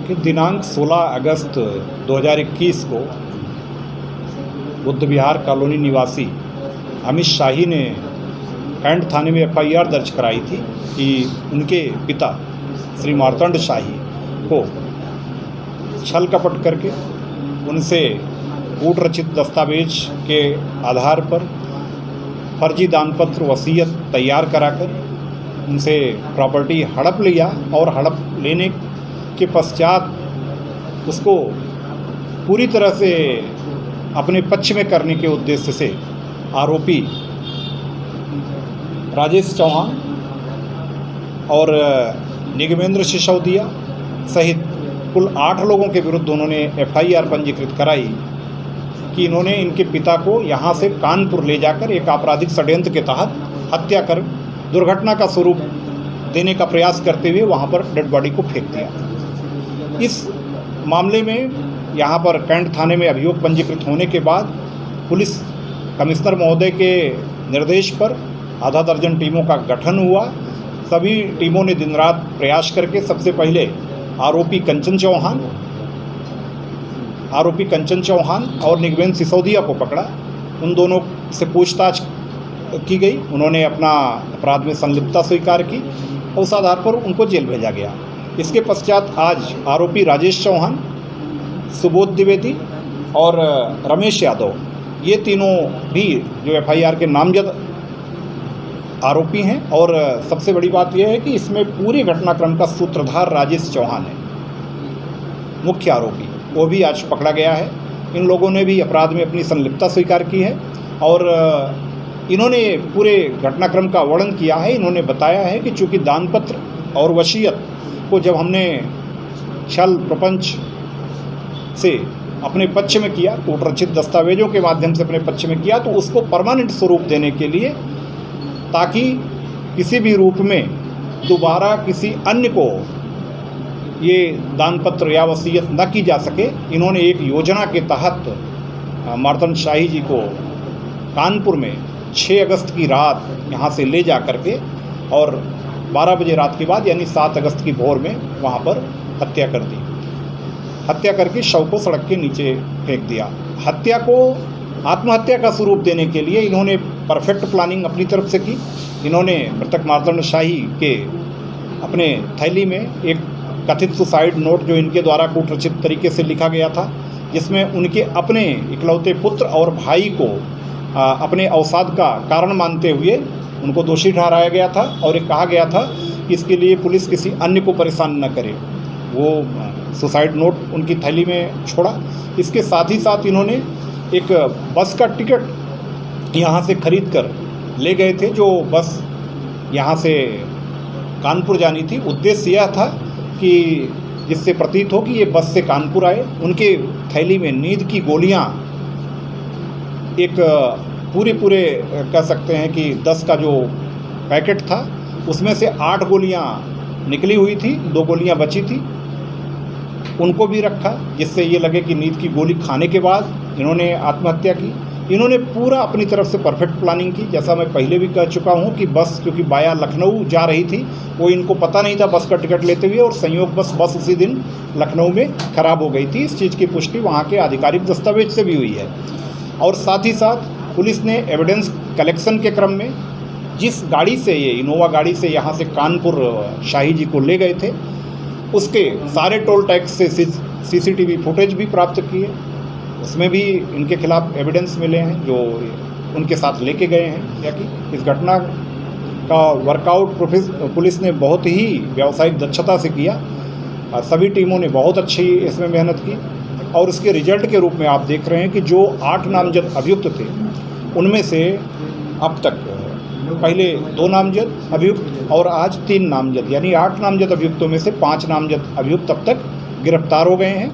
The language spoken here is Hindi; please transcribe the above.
कि दिनांक 16 अगस्त 2021 को बुद्ध विहार कॉलोनी निवासी अमित शाही ने कैंट थाने में एफआईआर दर्ज कराई थी कि उनके पिता श्री मार्तंड शाही को छल कपट करके उनसे कूट रचित दस्तावेज के आधार पर फर्जी दानपत्र वसीयत तैयार कराकर उनसे प्रॉपर्टी हड़प लिया और हड़प लेने के पश्चात उसको पूरी तरह से अपने पक्ष में करने के उद्देश्य से आरोपी राजेश चौहान और निगमेंद्र सिसोदिया सहित कुल 8 लोगों के विरुद्ध उन्होंने एफआईआर पंजीकृत कराई कि इन्होंने इनके पिता को यहाँ से कानपुर ले जाकर एक आपराधिक षड्यंत्र के तहत हत्या कर दुर्घटना का स्वरूप देने का प्रयास करते हुए वहाँ पर डेड बॉडी को फेंक दिया। इस मामले में यहाँ पर कैंट थाने में अभियोग पंजीकृत होने के बाद पुलिस कमिश्नर महोदय के निर्देश पर आधा दर्जन टीमों का गठन हुआ। सभी टीमों ने दिन रात प्रयास करके सबसे पहले आरोपी कंचन चौहान और निगमेंद्र सिसोदिया को पकड़ा। उन दोनों से पूछताछ की गई। उन्होंने अपना अपराध में संलिप्तता स्वीकार की और उस आधार पर उनको जेल भेजा गया। इसके पश्चात आज आरोपी राजेश चौहान, सुबोध द्विवेदी और रमेश यादव, ये तीनों भी जो एफआईआर के नामजद आरोपी हैं। और सबसे बड़ी बात यह है कि इसमें पूरे घटनाक्रम का सूत्रधार राजेश चौहान है, मुख्य आरोपी, वो भी आज पकड़ा गया है। इन लोगों ने भी अपराध में अपनी संलिप्तता स्वीकार की है और इन्होंने पूरे घटनाक्रम का वर्णन किया है। इन्होंने बताया है कि चूँकि दानपत्र और वसीयत को जब हमने छल प्रपंच से अपने पक्ष में किया, कूट रचित दस्तावेजों के माध्यम से अपने पक्ष में किया, तो उसको परमानेंट स्वरूप देने के लिए, ताकि किसी भी रूप में दोबारा किसी अन्य को ये दानपत्र या वसीयत न की जा सके, इन्होंने एक योजना के तहत मार्तंड शाही जी को कानपुर में 6 अगस्त की रात यहाँ से ले जा करके और 12 बजे रात के बाद यानी 7 अगस्त की भोर में वहाँ पर हत्या कर दी। हत्या करके शव को सड़क के नीचे फेंक दिया। हत्या को आत्महत्या का स्वरूप देने के लिए इन्होंने परफेक्ट प्लानिंग अपनी तरफ से की। इन्होंने मृतक मार्तंड शाही के अपने थैली में एक कथित सुसाइड नोट, जो इनके द्वारा कूटरचित तरीके से लिखा गया था, जिसमें उनके अपने इकलौते पुत्र और भाई को अपने अवसाद का कारण मानते हुए उनको दोषी ठहराया गया था और एक कहा गया था कि इसके लिए पुलिस किसी अन्य को परेशान न करे। वो सुसाइड नोट उनकी थैली में छोड़ा। इसके साथ ही साथ इन्होंने एक बस का टिकट यहाँ से खरीद कर ले गए थे, जो बस यहाँ से कानपुर जानी थी। उद्देश्य यह था कि जिससे प्रतीत हो कि ये बस से कानपुर आए। उनके थैली में नींद की गोलियाँ, एक पूरे कह सकते हैं कि 10 का जो पैकेट था, उसमें से 8 गोलियाँ निकली हुई थी, 2 गोलियाँ बची थी, उनको भी रखा, जिससे ये लगे कि नींद की गोली खाने के बाद इन्होंने आत्महत्या की। इन्होंने पूरा अपनी तरफ से परफेक्ट प्लानिंग की। जैसा मैं पहले भी कह चुका हूँ कि बस क्योंकि बाया लखनऊ जा रही थी, वो इनको पता नहीं था बस का टिकट लेते हुए, और संयोग बस उसी दिन लखनऊ में ख़राब हो गई थी। इस चीज़ की पुष्टि वहाँ के आधिकारिक दस्तावेज से भी हुई है। और साथ ही साथ पुलिस ने एविडेंस कलेक्शन के क्रम में जिस गाड़ी से, ये इनोवा गाड़ी से यहाँ से कानपुर शाही जी को ले गए थे, उसके सारे टोल टैक्स से सीसीटीवी फुटेज भी प्राप्त किए। उसमें भी इनके खिलाफ एविडेंस मिले हैं जो उनके साथ लेके गए हैं। क्या कि इस घटना का वर्कआउट पुलिस ने बहुत ही व्यावसायिक दक्षता से किया। सभी टीमों ने बहुत अच्छी इसमें मेहनत की और उसके रिजल्ट के रूप में आप देख रहे हैं कि जो 8 नामजद अभियुक्त थे, उनमें से अब तक पहले 2 नामजद अभियुक्त और आज 3 नामजद, यानी 8 नामजद अभियुक्तों में से 5 नामजद अभियुक्त अब तक गिरफ्तार हो गए हैं।